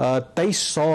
2300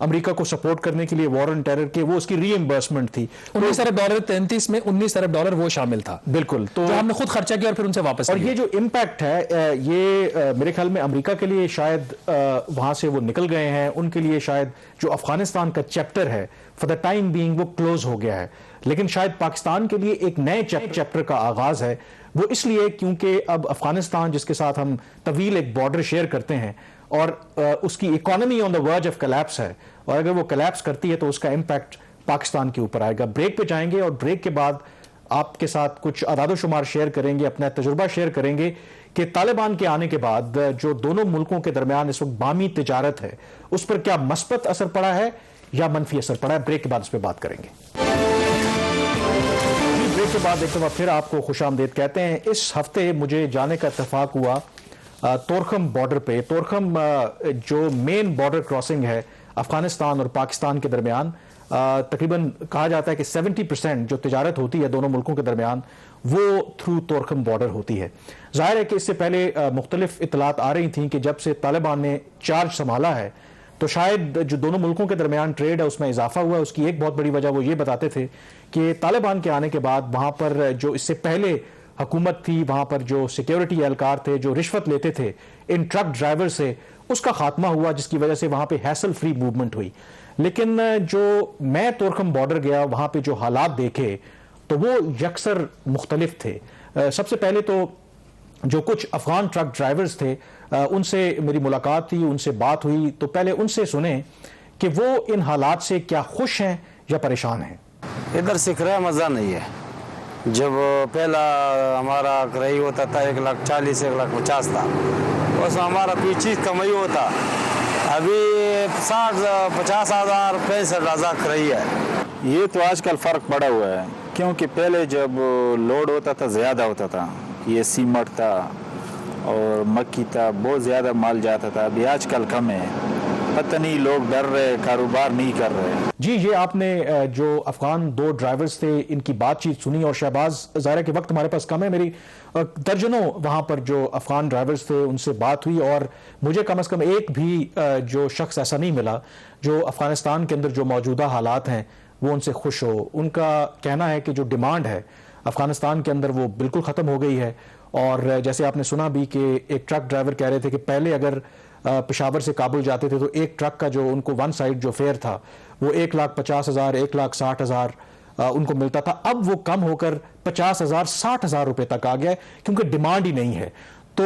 امریکہ کو سپورٹ کرنے کے لیے وار آن ٹیرر کے، وہ اس کی ری ایمبرسمنٹ تھی. $19 ارب 33 میں $19 ارب وہ شامل تھا، بالکل. تو جو ہم نے خود خرچہ کیا اور پھر ان سے واپس اور لیا. یہ جو امپیکٹ ہے یہ میرے خیال میں امریکہ کے لیے شاید وہاں سے وہ نکل گئے ہیں، ان کے لیے شاید جو افغانستان کا چیپٹر ہے فار دا ٹائم بینگ وہ کلوز ہو گیا ہے. لیکن شاید پاکستان کے لیے ایک نئے چیپٹر کا آغاز ہے. وہ اس لیے کیونکہ اب افغانستان جس کے ساتھ ہم طویل ایک بارڈر شیئر کرتے ہیں اور اس کی economy on the verge of collapse ہے، اور اگر وہ کلیپس کرتی ہے تو اس کا امپیکٹ پاکستان کے اوپر آئے گا. بریک پہ جائیں گے اور بریک کے بعد آپ کے ساتھ کچھ اعداد و شمار شیئر کریں گے، اپنا تجربہ شیئر کریں گے کہ طالبان کے آنے کے بعد جو دونوں ملکوں کے درمیان اس وقت باہمی تجارت ہے اس پر کیا مثبت اثر پڑا ہے یا منفی اثر پڑا ہے. بریک کے بعد اس پہ بات کریں گے. بریک کے بعد ایک دفعہ پھر آپ کو خوش آمدید کہتے ہیں. اس ہفتے مجھے جانے کا اتفاق ہوا تورخم بارڈر پہ. تورخم جو مین بارڈر کراسنگ ہے افغانستان اور پاکستان کے درمیان، تقریباً کہا جاتا ہے کہ 70% جو تجارت ہوتی ہے دونوں ملکوں کے درمیان وہ تھرو تورخم بارڈر ہوتی ہے. ظاہر ہے کہ اس سے پہلے مختلف اطلاعات آ رہی تھیں کہ جب سے طالبان نے چارج سنبھالا ہے تو شاید جو دونوں ملکوں کے درمیان ٹریڈ ہے اس میں اضافہ ہوا ہے. اس کی ایک بہت بڑی وجہ وہ یہ بتاتے تھے کہ طالبان کے آنے کے بعد وہاں پر جو اس سے پہلے حکومت تھی، وہاں پر جو سیکیورٹی اہلکار تھے جو رشوت لیتے تھے ان ٹرک ڈرائیور سے، اس کا خاتمہ ہوا، جس کی وجہ سے وہاں پہ ہیسل فری موومنٹ ہوئی. لیکن جو میں تورخم بارڈر گیا وہاں پہ جو حالات دیکھے تو وہ یکسر مختلف تھے. سب سے پہلے تو جو کچھ افغان ٹرک ڈرائیورز تھے ان سے میری ملاقات تھی، ان سے بات ہوئی، تو پہلے ان سے سنیں کہ وہ ان حالات سے کیا خوش ہیں یا پریشان ہیں. ادھر سے کرایہ مزہ نہیں ہے. جب پہلا ہمارا کرایہ ہوتا تھا 1,40,000 1,50,000 تھا، اس میں ہمارا کوئی چیز کمائی ہوتا. ابھی 50,000 65,000 کرایہ ہے. یہ تو آج کل فرق پڑا ہوا ہے، کیونکہ پہلے جب لوڈ ہوتا تھا زیادہ ہوتا تھا، یہ سیمٹ تھا اور مکی تھا، بہت زیادہ مال جاتا تھا. ابھی آج کل کم ہے، پتہ نہیں لوگ ڈر رہے، کاروبار نہیں کر رہے. جی یہ آپ نے جو افغان دو ڈرائیورز تھے ان کی بات چیت سنی. اور شہباز ظاہر ہے کہ وقت ہمارے پاس کم ہے، میری درجنوں وہاں پر جو افغان ڈرائیورز تھے ان سے بات ہوئی اور مجھے کم از کم ایک بھی جو شخص ایسا نہیں ملا جو افغانستان کے اندر جو موجودہ حالات ہیں وہ ان سے خوش ہو. ان کا کہنا ہے کہ جو ڈیمانڈ ہے افغانستان کے اندر وہ بالکل ختم ہو گئی ہے. اور جیسے آپ نے سنا بھی کہ ایک ٹرک ڈرائیور کہہ رہے تھے کہ پہلے اگر پشاور سے کابل جاتے تھے تو ایک ٹرک کا جو ان کو ون سائڈ جو فیئر تھا وہ 1,50,000 1,60,000 ان کو ملتا تھا. اب وہ کم ہو کر 50,000 60,000 روپے تک آ گیا ہے کیونکہ ڈیمانڈ ہی نہیں ہے. تو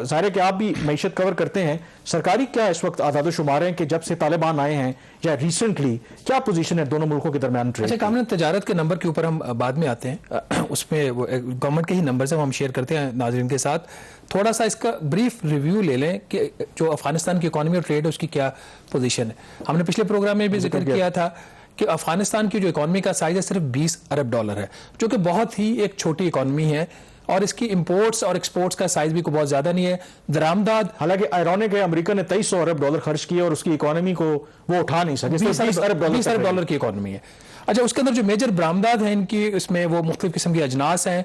ظاہر ہے کہ آپ بھی معیشت کور کرتے ہیں. سرکاری کیا اس وقت اعداد و شمار ہیں کہ جب سے طالبان آئے ہیں یا ریسنٹلی کیا پوزیشن ہے دونوں ملکوں کے درمیان ٹریڈ؟ اچھا کامران، تجارت کے نمبر کے اوپر ہم بعد میں آتے ہیں، اس میں گورنمنٹ کے ہی نمبرز ہیں، ہم شیئر کرتے ہیں ناظرین کے ساتھ. تھوڑا سا اس کا بریف ریویو لے لیں کہ جو افغانستان کی اکانومی اور ٹریڈ ہے اس کی کیا پوزیشن ہے. ہم نے پچھلے پروگرام میں بھی ذکر کیا تھا کہ افغانستان کی جو اکانومی کا سائز ہے صرف $20 ارب ہے، جو کہ بہت ہی ایک چھوٹی اکانومی ہے، اور اس کی امپورٹس اور ایکسپورٹس کا سائز بھی کوئی بہت زیادہ نہیں ہے. درآمدات حالانکہ آئرونک ہے امریکہ نے $2300 ارب خرچ کیے اور اس کی اکانومی کو وہ اٹھا نہیں سکے. $20 ارب کی اکانومی ہے. اچھا اس کے اندر جو میجر برآمدات ہیں ان کی، اس میں وہ مختلف قسم کی اجناس ہیں،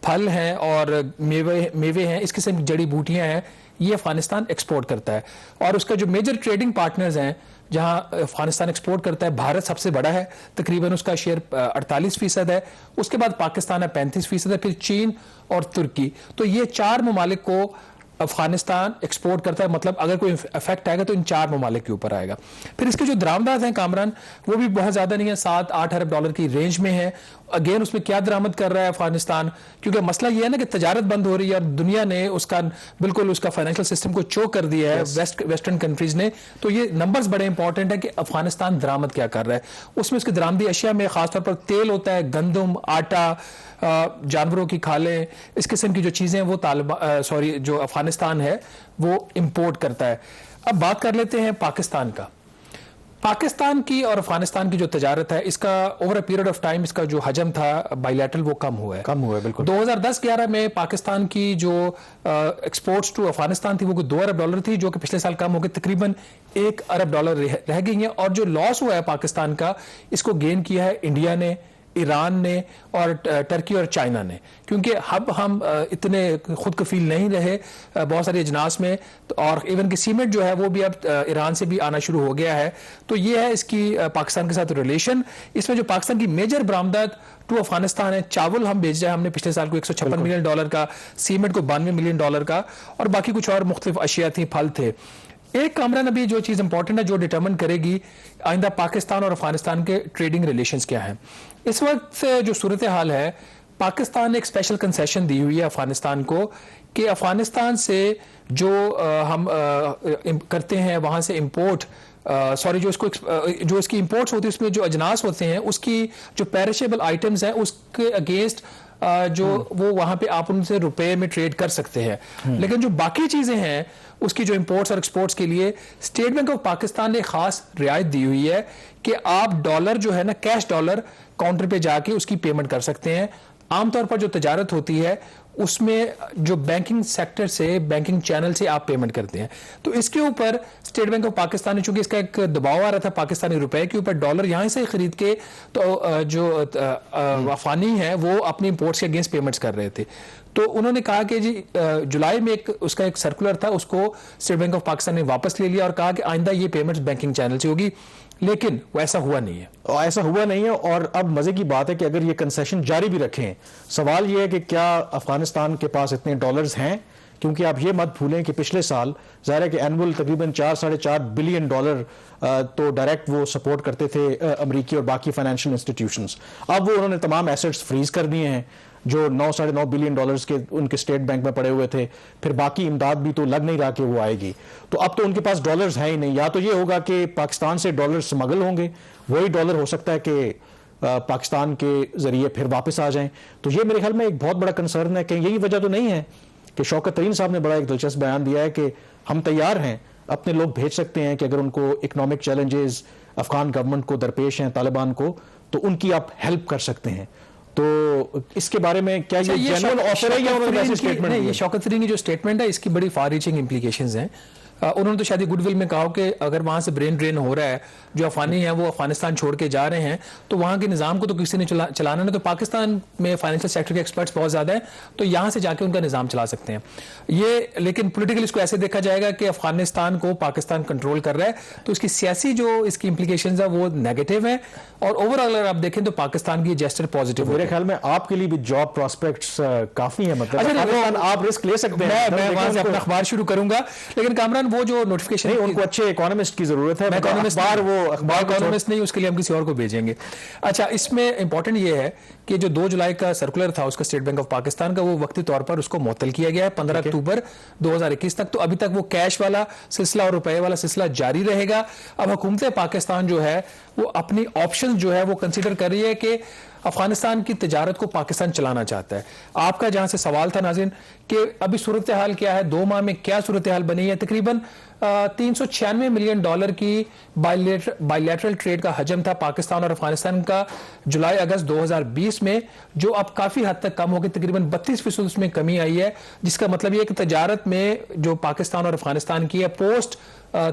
پھل ہیں اور میوے ہیں، اس قسم کی جڑی بوٹیاں ہیں، یہ افغانستان ایکسپورٹ کرتا ہے. اور اس کا جو میجر ٹریڈنگ پارٹنرز ہیں جہاں افغانستان ایکسپورٹ کرتا ہے، بھارت سب سے بڑا ہے، تقریباً اس کا شیئر 48% ہے. اس کے بعد پاکستان ہے 35% ہے، پھر چین اور ترکی. تو یہ 4 ممالک کو افغانستان ایکسپورٹ کرتا ہے. مطلب اگر کوئی افیکٹ آئے گا تو ان 4 ممالک کے اوپر آئے گا. پھر اس کے جو درآمدات ہیں کامران وہ بھی بہت زیادہ نہیں ہے، $7-8 ارب کی رینج میں ہے. اگین اس میں کیا درآمد کر رہا ہے افغانستان، کیونکہ مسئلہ یہ ہے نا کہ تجارت بند ہو رہی ہے اور دنیا نے اس کا بالکل اس کا فائنینشل سسٹم کو چوک کر دیا ہے ویسٹرن کنٹریز نے. تو یہ نمبرز بڑے امپورٹنٹ ہیں کہ افغانستان درآمد کیا کر رہا ہے. اس میں اس کی درآمدی اشیاء میں خاص طور پر تیل ہوتا ہے، گندم، آٹا، جانوروں کی کھالیں، اس قسم کی جو چیزیں وہ جو افغانستان ہے وہ امپورٹ کرتا ہے. اب بات کر لیتے ہیں پاکستان کا. پاکستان کی اور افغانستان کی جو تجارت ہے اس کا over a period of time اس کا جو حجم تھا بائی لیٹرل وہ کم ہوا ہے بالکل. 2010-11 میں پاکستان کی جو ایکسپورٹس ٹو افغانستان تھی وہ $2 ارب تھی، جو کہ پچھلے سال کم ہو گئی، تقریباً $1 ارب رہ گئی ہیں. اور جو لاس ہوا ہے پاکستان کا اس کو گین کیا ہے انڈیا نے، ایران نے اور ٹرکی اور چائنا نے، کیونکہ اب ہم اتنے خود کفیل نہیں رہے بہت سارے اجناس میں، اور ایون کہ سیمنٹ جو ہے وہ بھی اب ایران سے بھی آنا شروع ہو گیا ہے. تو یہ ہے اس کی پاکستان کے ساتھ ریلیشن. اس میں جو پاکستان کی میجر برآمدات ٹو افغانستان ہے، چاول ہم بیچ رہے ہیں، ہم نے پچھلے سال کو $156 ملین کا، سیمنٹ کو $92 ملین کا، اور باقی کچھ اور مختلف اشیاء تھیں، پھل تھے. ایک کامران ابھی جو چیز امپورٹنٹ ہے جو ڈیٹرمن کرے گی آئندہ پاکستان اور افغانستان کے ٹریڈنگ ریلیشنز کیا ہیں. اس وقت جو صورتحال ہے، پاکستان نے ایک اسپیشل کنسیشن دی ہوئی ہے افغانستان کو کہ افغانستان سے جو ہم کرتے ہیں وہاں سے امپورٹ جو اس کی امپورٹس ہوتی ہے، اس میں جو اجناس ہوتے ہیں، اس کی جو پیرشیبل آئٹمز ہیں اس کے اگینسٹ جو وہ وہاں پہ آپ ان سے روپے میں ٹریڈ کر سکتے ہیں. لیکن جو باقی چیزیں ہیں اس کی جو امپورٹس اور ایکسپورٹس کے لیے اسٹیٹ بینک آف پاکستان نے خاص رعایت دی ہوئی ہے کہ آپ ڈالر جو ہے نا، کیش ڈالر کاؤنٹر پہ جا کے اس کی پیمنٹ کر سکتے ہیں. عام طور پر جو تجارت ہوتی ہے اس میں جو بینکنگ سیکٹر سے، بینکنگ چینل سے آپ پیمنٹ کرتے ہیں. تو اس کے اوپر اسٹیٹ بینک آف پاکستان نے، چونکہ اس کا ایک دباؤ آ رہا تھا پاکستانی روپے کے اوپر، ڈالر یہاں سے خرید کے تو جو افغانی ہیں وہ اپنی امپورٹس کے اگینسٹ پیمنٹس کر رہے تھے. تو انہوں نے کہا کہ جی جولائی میں اس کا ایک سرکولر تھا، اس کو اسٹیٹ بینک آف پاکستان نے واپس لے لیا اور کہا کہ آئندہ یہ پیمنٹس بینکنگ چینل سے ہوگی. لیکن وہ ایسا ہوا نہیں ہے. ایسا ہوا نہیں ہے. اور اب مزے کی بات ہے کہ اگر یہ کنسیشن جاری بھی رکھیں، سوال یہ ہے کہ کیا افغانستان کے پاس اتنے ڈالرز ہیں؟ کیونکہ آپ یہ مت بھولیں کہ پچھلے سال ظاہر ہے کہ اینول تقریباً $4.5 بلین تو ڈائریکٹ وہ سپورٹ کرتے تھے امریکی اور باقی فائنینشیل انسٹیٹیوشنز. اب وہ انہوں نے تمام ایسٹس فریز کر دیے ہیں جو $9.5 بلین کے ان کے اسٹیٹ بینک میں پڑے ہوئے تھے. پھر باقی امداد بھی تو لگ نہیں رہا کہ وہ آئے گی. تو اب تو ان کے پاس ڈالرز ہیں ہی نہیں. یا تو یہ ہوگا کہ پاکستان سے ڈالر سمگل ہوں گے، وہی ڈالر ہو سکتا ہے کہ پاکستان کے ذریعے پھر واپس آ جائیں. تو یہ میرے خیال میں ایک بہت بڑا کنسرن ہے. کہ یہی وجہ تو نہیں ہے کہ شوکت ترین صاحب نے بڑا ایک دلچسپ بیان دیا ہے کہ ہم تیار ہیں، اپنے لوگ بھیج سکتے ہیں کہ اگر ان کو اکنامک چیلنجز افغان گورنمنٹ کو درپیش ہیں، طالبان کو، تو ان کی آپ ہیلپ کر سکتے ہیں. تو اس کے بارے میں کیا یہ جنرل آفر ہے یا انہوں نے ایسی سٹیٹمنٹ دی؟ یہ شوکت ترین کی جو سٹیٹمنٹ ہے اس کی بڑی فار ریچنگ امپلیکیشنز ہیں. انہوں نے تو شاید گڈ ول میں کہا کہ اگر وہاں سے برین ڈرین ہو رہا ہے، جو افغانی ہیں وہ افغانستان چھوڑ کے جا رہے ہیں، تو وہاں کے نظام کو تو کسی نے چلانا نہیں. تو پاکستان میں فائنینشیل سیکٹر کے ایکسپرٹس بہت زیادہ ہیں، تو یہاں سے جا کے ان کا نظام چلا سکتے ہیں. یہ لیکن پولیٹیکل اس کو ایسے دیکھا جائے گا کہ افغانستان کو پاکستان کنٹرول کر رہا ہے، تو اس کی سیاسی جو اس کی امپلیکیشنز ہیں وہ نیگیٹو ہیں. اور اوور آل اگر آپ دیکھیں تو پاکستان کی جیسٹر پازیٹیو. میرے خیال میں آپ کے لیے بھی جاب پراسپیکٹس کافی ہیں. مطلب آپ رسک لے سکتے ہیں. میں وہاں سے اپنا اخبار شروع کروں گا. لیکن کامران وہ جو نوٹیفکیشن، ان کو اچھے اکانومسٹ کی ضرورت ہے. اکانومسٹ نہیں، اس کے لیے ہم کسی اور کو بھیجیں گے. اچھا، اس میں امپورٹنٹ یہ ہے کہ جو 2 جولائی کا سرکولر تھا اس کا اسٹیٹ بینک آف پاکستان کا، وہ وقتی طور پر اس کو معطل کیا گیا ہے 15 اکتوبر 2021 تک. تو ابھی تک وہ کیش والا سلسلہ اور روپے والا سلسلہ جاری رہے گا. اب حکومت پاکستان جو ہے وہ اپنی آپشن جو ہے وہ کنسیڈر کر رہی ہے کہ افغانستان کی تجارت کو پاکستان چلانا چاہتا ہے. آپ کا جہاں سے سوال تھا ناظرین کہ ابھی صورتحال کیا ہے، 2 ماہ میں کیا صورتحال بنی ہے. تقریباً $396 ملین کی بائی لیٹرل ٹریڈ کا حجم تھا پاکستان اور افغانستان کا جولائی اگست 2020 میں، جو اب کافی حد تک کم ہو گئی. تقریباً 32% اس میں کمی آئی ہے، جس کا مطلب یہ ہے کہ تجارت میں جو پاکستان اور افغانستان کی ہے پوسٹ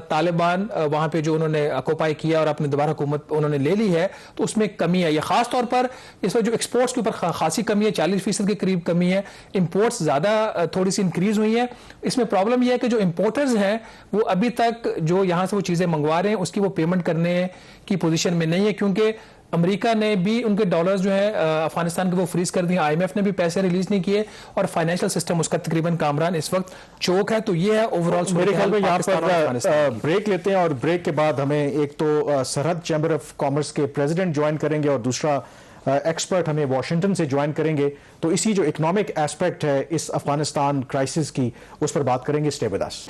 طالبان وہاں پہ جو انہوں نے اکوپائی کیا اور اپنی دوبارہ حکومت انہوں نے لے لی ہے، تو اس میں کمی آئی ہے. خاص طور پر اس وقت جو ایکسپورٹس کے اوپر خاصی کمی ہے، 40% کے قریب کمی ہے. امپورٹس زیادہ تھوڑی سی انکریز ہوئی ہیں. اس میں پرابلم یہ ہے کہ جو امپورٹرز ہیں وہ ابھی تک جو یہاں سے وہ چیزیں منگوا رہے ہیں اس کی وہ پیمنٹ کرنے کی پوزیشن میں نہیں ہے، کیونکہ امریکہ نے بھی ان کے ڈالرز جو ہیں افغانستان کے وہ فریز کر دیے. IMF نے بھی پیسے ریلیز نہیں کیے اور فائنینشیل سسٹم اس کا تقریباً کامران اس وقت چوک ہے. تو یہ ہے اوور آل. میرے خیال میں یہاں پر بریک لیتے ہیں اور بریک کے بعد ہمیں ایک تو سرحد چیمبر آف کامرس کے پریزیڈنٹ جوائن کریں گے اور دوسرا ایکسپرٹ ہمیں واشنگٹن سے جوائن کریں گے. تو اسی جو اکنامک ایسپیکٹ ہے اس افغانستان کرائسس کی، اس پر بات کریں گے. Stay with us.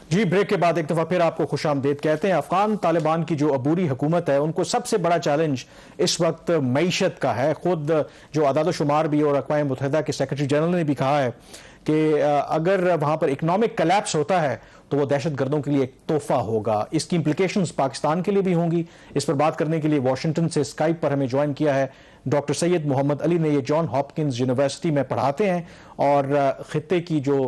جی، بریک کے بعد ایک دفعہ پھر آپ کو خوش آمدید کہتے ہیں. افغان طالبان کی جو عبوری حکومت ہے ان کو سب سے بڑا چیلنج اس وقت معیشت کا ہے. خود جو اعداد و شمار بھی اور اقوام متحدہ کے سیکرٹری جنرل نے بھی کہا ہے کہ اگر وہاں پر اکنامک کلیپس ہوتا ہے تو وہ دہشت گردوں کے لیے ایک تحفہ ہوگا. اس کی امپلیکیشنز پاکستان کے لیے بھی ہوں گی. اس پر بات کرنے کے لیے واشنگٹن سے اسکائپ پر ہمیں جوائن کیا ہے ڈاکٹر سید محمد علی نے. یہ جان ہاپکنز یونیورسٹی میں پڑھاتے ہیں اور خطے کی جو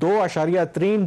$2.3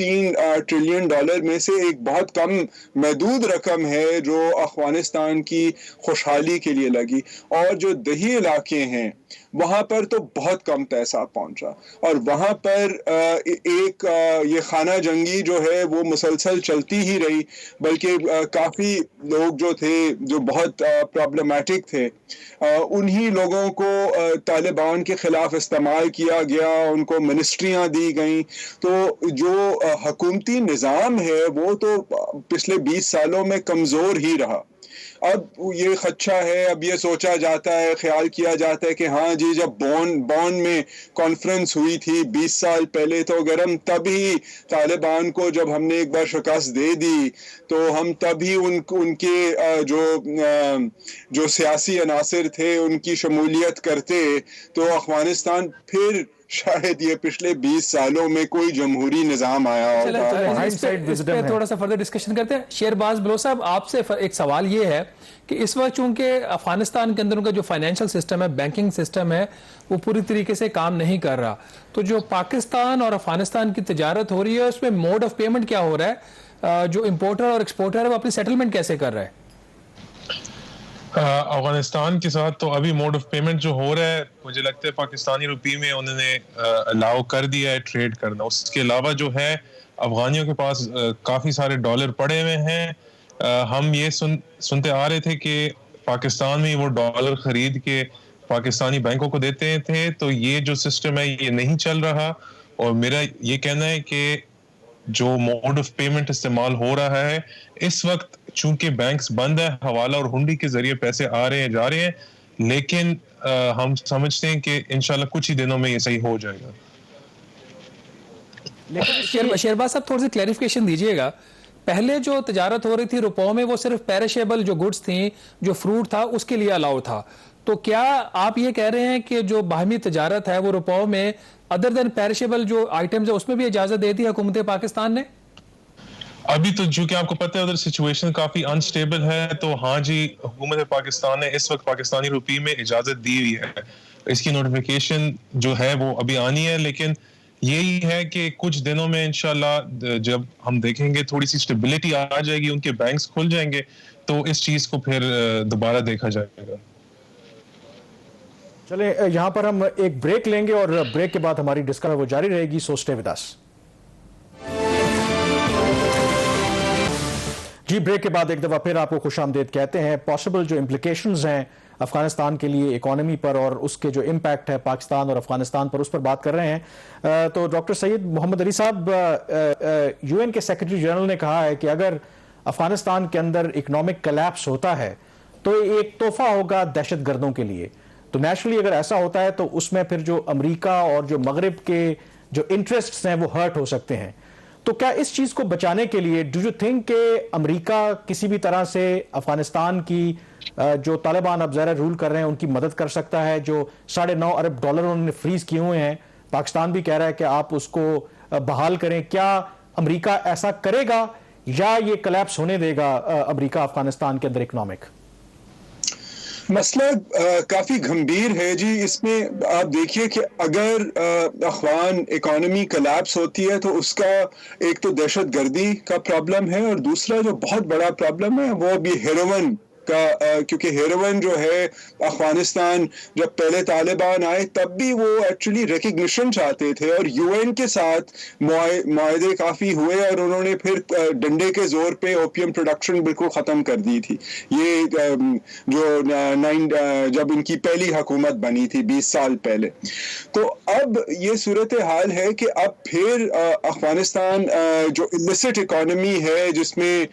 $2.3 ٹریلین میں سے ایک بہت کم محدود رقم ہے جو افغانستان کی خوشحالی کے لیے لگی، اور جو دیہی علاقے ہیں وہاں پر تو بہت کم پیسہ پہنچا، اور وہاں پر ایک یہ خانہ جنگی جو ہے وہ مسلسل چلتی ہی رہی، بلکہ کافی لوگ جو تھے جو بہت پرابلمٹک تھے انہی لوگوں کو طالبان کے خلاف استعمال کیا گیا، ان کو منسٹریاں دی گئیں. تو جو حکومتی نظام ہے وہ تو پچھلے 20 سالوں میں کمزور ہی رہا. اب یہ خدشہ ہے، اب یہ سوچا جاتا ہے، خیال کیا جاتا ہے کہ ہاں جی جب بون میں کانفرنس ہوئی تھی 20 سال پہلے تو اگر ہم تب ہی طالبان کو جب ہم نے ایک بار شکست دے دی تو ہم تب ہی ان کے جو سیاسی عناصر تھے ان کی شمولیت کرتے تو افغانستان پھر شاید یہ پچھلے 20 سالوں میں کوئی جمہوری نظام آیا ہوگا. اس پہ تھوڑا سا فردر ڈسکشن کرتے ہیں. شیرباز بلوچ صاحب، آپ سے ایک سوال یہ ہے کہ اس وقت چونکہ افغانستان کے اندر ان کا جو فائنینشیل سسٹم ہے، بینکنگ سسٹم ہے، وہ پوری طریقے سے کام نہیں کر رہا، تو جو پاکستان اور افغانستان کی تجارت ہو رہی ہے اس میں موڈ آف پیمنٹ کیا ہو رہا ہے؟ جو امپورٹر اور ایکسپورٹر ہے وہ اپنی سیٹلمنٹ کیسے کر رہا ہے؟ افغانستان کے ساتھ تو ابھی موڈ آف پیمنٹ جو ہو رہا ہے مجھے لگتا ہے پاکستانی روپی میں انہوں نے الاؤ کر دیا ہے ٹریڈ کرنا. اس کے علاوہ جو ہے افغانیوں کے پاس کافی سارے ڈالر پڑے ہوئے ہیں. ہم یہ سنتے آ رہے تھے کہ پاکستان میں وہ ڈالر خرید کے پاکستانی بینکوں کو دیتے تھے، تو یہ جو سسٹم ہے یہ نہیں چل رہا. اور میرا یہ کہنا ہے کہ جو موڈ آف پیمنٹ استعمال ہو رہا ہے اس وقت، چونکہ بینکس بند ہے، حوالہ اور ہنڈی کے ذریعے پیسے آ رہے ہیں جا رہے ہیں، لیکن ہم سمجھتے ہیں کہ انشاءاللہ کچھ ہی دنوں میں یہ صحیح ہو جائے گا. شیرباز صاحب تھوڑی سی کلیریفیکیشن دیجئے گا. پہلے جو تجارت ہو رہی تھی روپوں میں وہ صرف پیرشیبل جو گڈز تھیں، جو فروٹ تھا اس کے لیے الاؤ تھا، تو کیا آپ یہ کہہ رہے ہیں کہ جو باہمی تجارت ہے وہ روپوں میں ادر دین پیرشیبل جو آئٹمز ہے اس میں بھی اجازت دے دی حکومت پاکستان نے؟ ابھی تو چونکہ آپ کو پتہ ہے ادھر سچویشن کافی انسٹیبل ہے، تو ہاں جی حکومت پاکستان نے اس وقت پاکستانی روپی میں اجازت دی ہوئی ہے. اس کی نوٹیفیکیشن جو ہے وہ ابھی آنی ہے، لیکن یہی ہے کہ کچھ دنوں میں انشاءاللہ جب ہم دیکھیں گے تھوڑی سی اسٹیبلٹی آ جائے گی، ان کے بینکس کھل جائیں گے تو اس چیز کو پھر دوبارہ دیکھا جائے گا. چلیں یہاں پر ہم ایک بریک لیں گے اور بریک کے بعد ہماری ڈسکشن وہ جاری رہے گی. So stay with us. جی بریک کے بعد ایک دفعہ پھر آپ کو خوش آمدید کہتے ہیں. پاسبل جو امپلیکیشنز ہیں افغانستان کے لیے اکانومی پر اور اس کے جو امپیکٹ ہے پاکستان اور افغانستان پر، اس پر بات کر رہے ہیں. تو ڈاکٹر سید محمد علی صاحب، یو این کے سیکرٹری جنرل نے کہا ہے کہ اگر افغانستان کے اندر اکنامک کلیپس ہوتا ہے تو ایک تحفہ ہوگا دہشت گردوں کے لیے. تو نیچرلی اگر ایسا ہوتا ہے تو اس میں پھر جو امریکہ اور جو مغرب کے جو انٹرسٹس ہیں وہ ہرٹ ہو سکتے ہیں. تو کیا اس چیز کو بچانے کے لیے ڈو یو تھنک کہ امریکہ کسی بھی طرح سے افغانستان کی جو طالبان اب ظاہر رول کر رہے ہیں ان کی مدد کر سکتا ہے؟ جو $9.5 ارب انہوں نے فریز کیے ہوئے ہیں، پاکستان بھی کہہ رہا ہے کہ آپ اس کو بحال کریں. کیا امریکہ ایسا کرے گا یا یہ کلیپس ہونے دے گا امریکہ افغانستان کے اندر اکنامک؟ مسئلہ کافی گھمبیر ہے جی. اس میں آپ دیکھیے کہ اگر افغان اکانومی کلیپس ہوتی ہے تو اس کا ایک تو دہشت گردی کا پرابلم ہے، اور دوسرا جو بہت بڑا پرابلم ہے وہ بھی ہیروئن کا، کیونکہ ہیروئن جو ہے افغانستان جب پہلے طالبان آئے تب بھی وہ ایکچولی ریکگنیشن چاہتے تھے، اور یو این کے ساتھ معاہدے کافی ہوئے اور انہوں نے پھر ڈنڈے کے زور پہ اوپیم پروڈکشن بالکل ختم کر دی تھی. یہ جو جب ان کی پہلی حکومت بنی تھی 20 سال پہلے. تو اب یہ صورتحال ہے کہ اب پھر افغانستان جو illicit اکانومی ہے، جس میں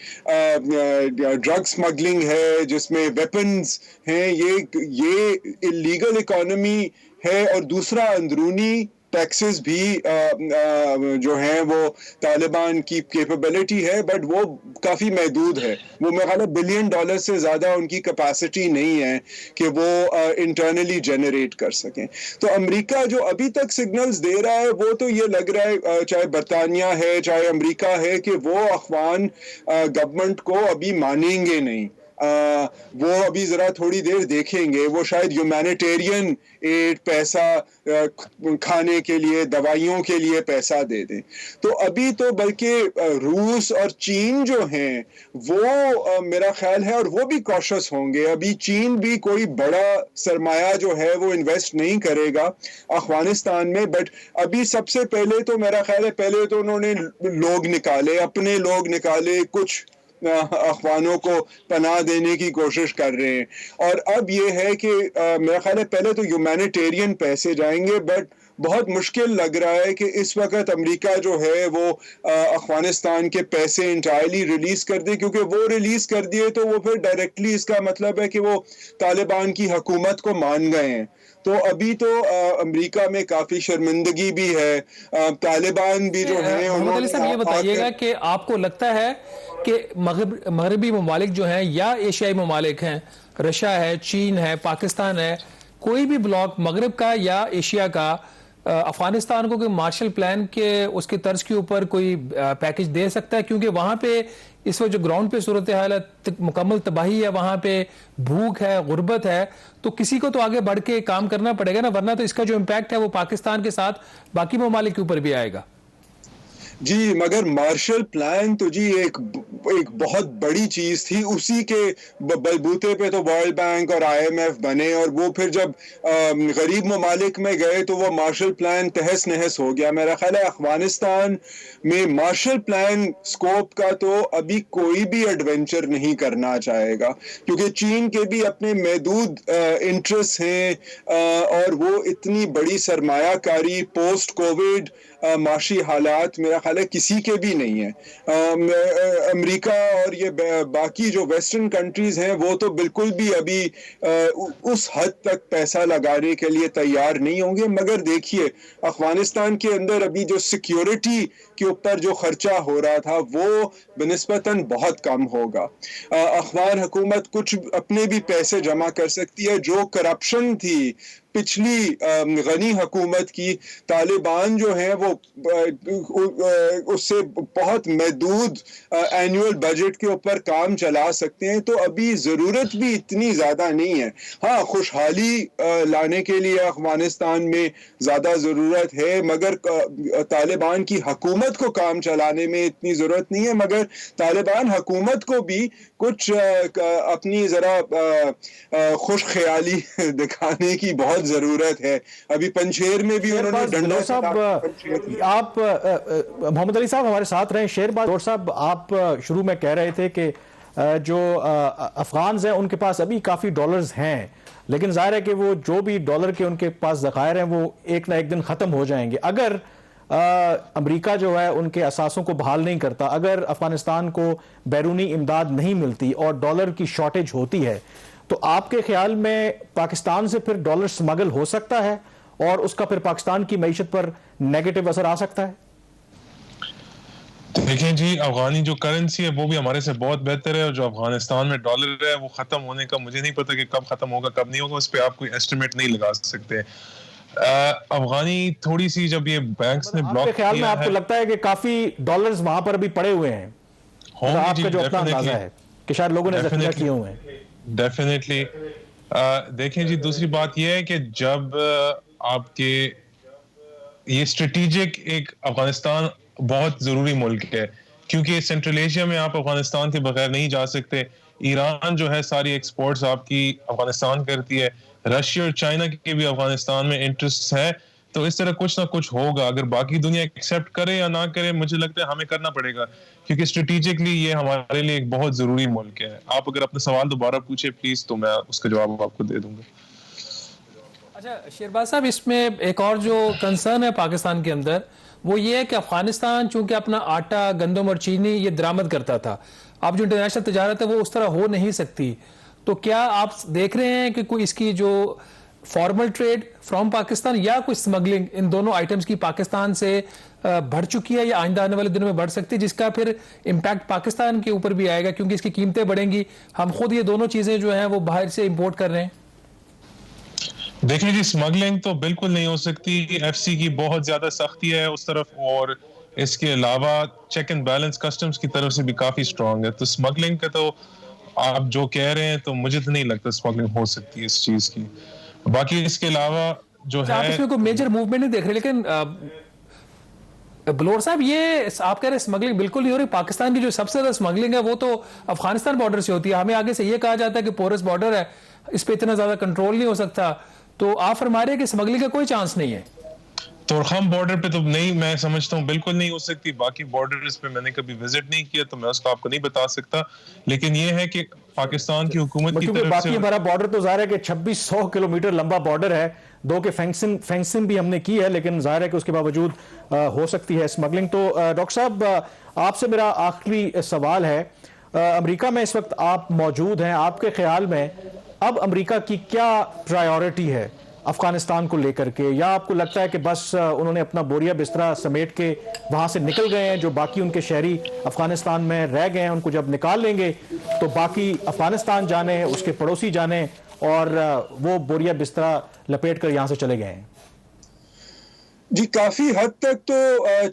ڈرگ سمگلنگ ہے، جس میں ویپنز ہیں، یہ اللیگل اکانومی ہے. اور دوسرا اندرونی ٹیکسز بھی جو ہیں وہ طالبان کی کیپیبلٹی ہے، بٹ وہ کافی محدود ہے. وہ میرا خیال ہے $1 بلین سے زیادہ ان کی کیپیسٹی نہیں ہے کہ وہ انٹرنلی جنریٹ کر سکیں. تو امریکہ جو ابھی تک سگنلز دے رہا ہے وہ تو یہ لگ رہا ہے، چاہے برطانیہ ہے چاہے امریکہ ہے، کہ وہ افغان گورنمنٹ کو ابھی مانیں گے نہیں. وہ ابھی ذرا تھوڑی دیر دیکھیں گے, وہ شاید ہیومینیٹیرین ایڈ پیسہ کھانے کے لیے دوائیوں کے لیے پیسہ دے دیں. تو ابھی تو بلکہ روس اور چین جو ہیں وہ میرا خیال ہے, اور وہ بھی کوشش ہوں گے. ابھی چین بھی کوئی بڑا سرمایہ جو ہے وہ انویسٹ نہیں کرے گا افغانستان میں, بٹ ابھی سب سے پہلے تو میرا خیال ہے پہلے تو انہوں نے لوگ نکالے, اپنے لوگ نکالے, کچھ افغانوں کو پناہ دینے کی کوشش کر رہے ہیں. اور اب یہ ہے کہ میرا خیال ہے پہلے تو ہیومینیٹیرین پیسے جائیں گے, بٹ بہت مشکل لگ رہا ہے کہ اس وقت امریکہ جو ہے وہ افغانستان کے پیسے انٹائرلی ریلیز کر دے, کیونکہ وہ ریلیز کر دیے تو وہ پھر ڈائریکٹلی اس کا مطلب ہے کہ وہ طالبان کی حکومت کو مان گئے ہیں. تو ابھی تو امریکہ میں کافی شرمندگی بھی ہے, طالبان بھی جو ہیں. محمد علی صاحب یہ بتائیے گا کہ آپ کو لگتا ہے کہ مغربی ممالک جو ہیں یا ایشیائی ممالک ہیں, رشیا ہے, چین ہے, پاکستان ہے, کوئی بھی بلاک مغرب کا یا ایشیا کا افغانستان کو کوئی مارشل پلان کے اس کے طرز کے اوپر کوئی پیکج دے سکتا ہے؟ کیونکہ وہاں پہ اس وقت جو گراؤنڈ پہ صورتحال ہے مکمل تباہی ہے, وہاں پہ بھوک ہے, غربت ہے, تو کسی کو تو آگے بڑھ کے کام کرنا پڑے گا نا, ورنہ تو اس کا جو امپیکٹ ہے وہ پاکستان کے ساتھ باقی ممالک کے اوپر بھی آئے گا. جی مگر مارشل پلان تو جی ایک بہت بڑی چیز تھی, اسی کے بلبوتے پہ تو ورلڈ بینک اور IMF بنے, اور وہ پھر جب غریب ممالک میں گئے تو وہ مارشل پلان تہس نہس ہو گیا. میرا خیال ہے افغانستان میں مارشل پلان سکوپ کا تو ابھی کوئی بھی ایڈونچر نہیں کرنا چاہے گا, کیونکہ چین کے بھی اپنے محدود انٹرسٹ ہیں, اور وہ اتنی بڑی سرمایہ کاری پوسٹ کووڈ معاشی حالات میرا خیال ہے کسی کے بھی نہیں ہے. امریکہ اور یہ باقی جو ویسٹرن کنٹریز ہیں وہ تو بالکل بھی ابھی اس حد تک پیسہ لگانے کے لیے تیار نہیں ہوں گے. مگر دیکھیے افغانستان کے اندر ابھی جو سیکیورٹی کے اوپر جو خرچہ ہو رہا تھا وہ بنسبتاً بہت کم ہوگا. افغان حکومت کچھ اپنے بھی پیسے جمع کر سکتی ہے. جو کرپشن تھی پچھلی غنی حکومت کی, طالبان جو ہیں وہ اس سے بہت محدود اینول بجٹ کے اوپر کام چلا سکتے ہیں. تو ابھی ضرورت بھی اتنی زیادہ نہیں ہے. ہاں خوشحالی لانے کے لیے افغانستان میں زیادہ ضرورت ہے, مگر طالبان کی حکومت کو کام چلانے میں اتنی ضرورت نہیں ہے. مگر طالبان حکومت کو بھی کچھ اپنی ذرا خوش خیالی دکھانے کی بہت ضرورت ہے. ابھی پنچیر میں بھی انہوں نے ڈنڈا صاحب, آپ محمد علی صاحب ہمارے ساتھ رہے. شیرباز صاحب, آپ شروع میں کہہ رہے تھے کہ جو افغانز ہیں ان کے پاس ابھی کافی ڈالرز ہیں, لیکن ظاہر ہے کہ وہ جو بھی ڈالر کے ان کے پاس ذخائر ہیں وہ ایک نہ ایک دن ختم ہو جائیں گے. اگر امریکہ جو ہے ان کے اثاثوں کو بحال نہیں کرتا, اگر افغانستان کو بیرونی امداد نہیں ملتی اور ڈالر کی شارٹیج ہوتی ہے, تو آپ کے خیال میں پاکستان سے پھر ڈالر سمگل ہو سکتا ہے اور اس کا پھر پاکستان کی معیشت پر نیگیٹو اثر آ سکتا ہے؟ دیکھیں جی, افغانی جو کرنسی ہے وہ بھی ہمارے سے بہت بہتر ہے, اور جو افغانستان میں ڈالر ہے وہ ختم ہونے کا مجھے نہیں پتا کہ کب ختم ہوگا کب نہیں ہوگا, اس پہ آپ کوئی ایسٹیمیٹ نہیں لگا سکتے. افغانی تھوڑی سی جب یہ بینکس نے بلاک کیا خیال میں آپ کو لگتا ہے کہ کافی ڈالرز وہاں پر ابھی پڑے ہوئے ہیں, آپ کا جو اپنا اندازہ ہے کہ شاید لوگوں نے ذخیرہ کیے ہوئے ہیں؟ ڈیفینیٹلی. دیکھیں جی, دوسری بات یہ ہے کہ جب آپ کے یہ اسٹریٹجک ایک افغانستان بہت ضروری ملک ہے, کیونکہ سینٹرل ایشیا میں آپ افغانستان کے بغیر نہیں جا سکتے. ایران جو ہے ساری ایکسپورٹس آپ کی افغانستان کرتی ہے, رشیا اور چائنا کے بھی افغانستان میں انٹرسٹ ہے. تو اس طرح کچھ نہ کچھ ہوگا, اگر باقی دنیا ایکسیپٹ کرے یا نہ کرے, مجھے لگتا ہے ہمیں کرنا پڑے گا, کیونکہ اسٹریٹجکلی یہ ہمارے لیے ایک بہت ضروری ملک ہے. آپ اگر اپنے سوال دوبارہ پوچھے پلیز, تو میں اس کا جواب آپ کو دے دوں گا. اچھا شیرباز صاحب, اس میں ایک اور جو کنسرن ہے پاکستان کے اندر وہ یہ ہے کہ افغانستان چونکہ اپنا آٹا, گندم اور چینی یہ درآمد کرتا تھا, اب جو انٹرنیشنل تجارت ہے وہ اس طرح ہو نہیں سکتی. تو کیا آپ دیکھ رہے ہیں کہ کوئی اس کی جو فارمل ٹریڈ فرام پاکستان یا کوئی سمگلنگ ان دونوں آئٹمز کی پاکستان سے بڑھ چکی ہے یا آئندہ آنے والے دنوں میں بڑھ سکتی ہے, جس کا پھر امپیکٹ پاکستان کے اوپر بھی آئے گا کیونکہ اس کی قیمتیں بڑھیں گی, ہم خود یہ دونوں چیزیں جو ہیں وہ باہر سے امپورٹ کر رہے ہیں؟ دیکھیں جی, سمگلنگ تو بالکل نہیں ہو سکتی. FCC کی بہت زیادہ سختی ہے اس طرف, اور اس کے علاوہ چیک اینڈ بیلنس کسٹمز کی طرف سے بھی کافی سٹرونگ ہے. تو سمگلنگ کا تو آپ جو کہہ رہے ہیں تو مجھے تو نہیں لگتا اسمگلنگ ہو سکتی ہے اس چیز کی. باقی اس کے علاوہ جو آپ ہے اس میں کوئی میجر موومنٹ نہیں دیکھ رہے, لیکن بلور صاحب یہ آپ کہہ رہے اسمگلنگ بالکل نہیں ہو رہی. پاکستان کی جو سب سے زیادہ اسمگلنگ ہے وہ تو افغانستان بارڈر سے ہوتی ہے. ہمیں آگے سے یہ کہا جاتا ہے کہ پورس بارڈر ہے, اس پہ اتنا زیادہ کنٹرول نہیں ہو سکتا, تو آپ فرما رہے ہیں کہ اسمگلنگ کا کوئی چانس نہیں ہے. تورخم بارڈر پہ تو نہیں, میں سمجھتا ہوں بالکل نہیں ہو سکتی. باقی بارڈرز پہ میں نے کبھی وزٹ نہیں کیا تو میں اس کو آپ کو نہیں بتا سکتا, لیکن یہ ہے کہ پاکستان کی حکومت کی کیونکہ طرف باقی سے ہمارا بارڈر تو ظاہر ہے کہ 2600 کلومیٹر لمبا بارڈر ہے, دو کہ فینسنگ بھی ہم نے کی ہے, لیکن ظاہر ہے کہ اس کے باوجود ہو سکتی ہے اسمگلنگ. تو ڈاکٹر صاحب آپ سے میرا آخری سوال ہے, امریکہ میں اس وقت آپ موجود ہیں, آپ کے خیال میں اب امریکہ کی کیا پرائیورٹی ہے افغانستان کو لے کر کے, یا آپ کو لگتا ہے کہ بس انہوں نے اپنا بوریا بسترا سمیٹ کے وہاں سے نکل گئے ہیں, جو باقی ان کے شہری افغانستان میں رہ گئے ہیں ان کو جب نکال لیں گے تو باقی افغانستان جانے, اس کے پڑوسی جانے, اور وہ بوریا بسترا لپیٹ کر یہاں سے چلے گئے ہیں؟ جی کافی حد تک تو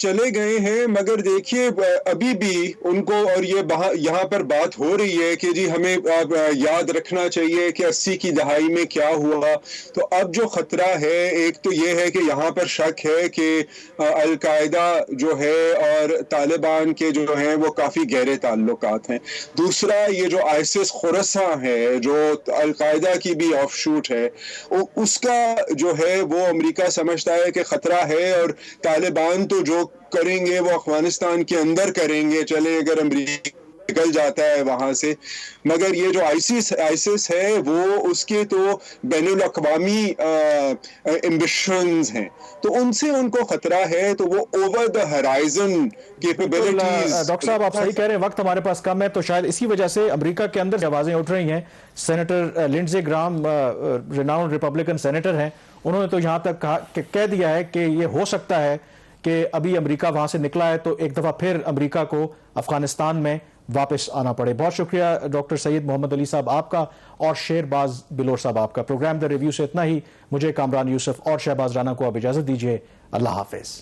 چلے گئے ہیں, مگر دیکھیے ابھی بھی ان کو, اور یہ یہاں پر بات ہو رہی ہے کہ جی ہمیں یاد رکھنا چاہیے کہ 80 کی دہائی میں کیا ہوا. تو اب جو خطرہ ہے ایک تو یہ ہے کہ یہاں پر شک ہے کہ القاعدہ جو ہے اور طالبان کے جو ہیں وہ کافی گہرے تعلقات ہیں. دوسرا یہ جو آئسس خراساں ہے جو القاعدہ کی بھی آف شوٹ ہے, اس کا جو ہے وہ امریکہ سمجھتا ہے کہ خطرہ ہے, اور طالبان تو جو کریں گے وہ افغانستان کے اندر کریں گے, چلے اگر امریکہ نکل جاتا ہے وہاں سے. مگر یہ جو آئسس ہے وہ اس کے تو بین الاقوامی ایمبیشنز ہیں, تو ان سے ان کو خطرہ ہے, تو وہ over the horizon capabilities. Doctor صاحب آپ صحیح کہہ رہے ہیں, وقت ہمارے پاس کم ہے, تو شاید اسی وجہ سے امریکہ کے اندر آوازیں اٹھ رہی ہیں. Senator Lindsey Graham renowned Republican senator ہیں, انہوں نے تو یہاں تک کہہ دیا ہے کہ یہ ہو سکتا ہے کہ ابھی امریکہ وہاں سے نکلا ہے تو ایک دفعہ پھر امریکہ کو افغانستان میں واپس آنا پڑے. بہت شکریہ ڈاکٹر سید محمد علی صاحب آپ کا, اور شیر باز بلور صاحب آپ کا. پروگرام دا ریویو سے اتنا ہی. مجھے کامران یوسف اور شہباز رانا کو اب اجازت دیجیے. اللہ حافظ.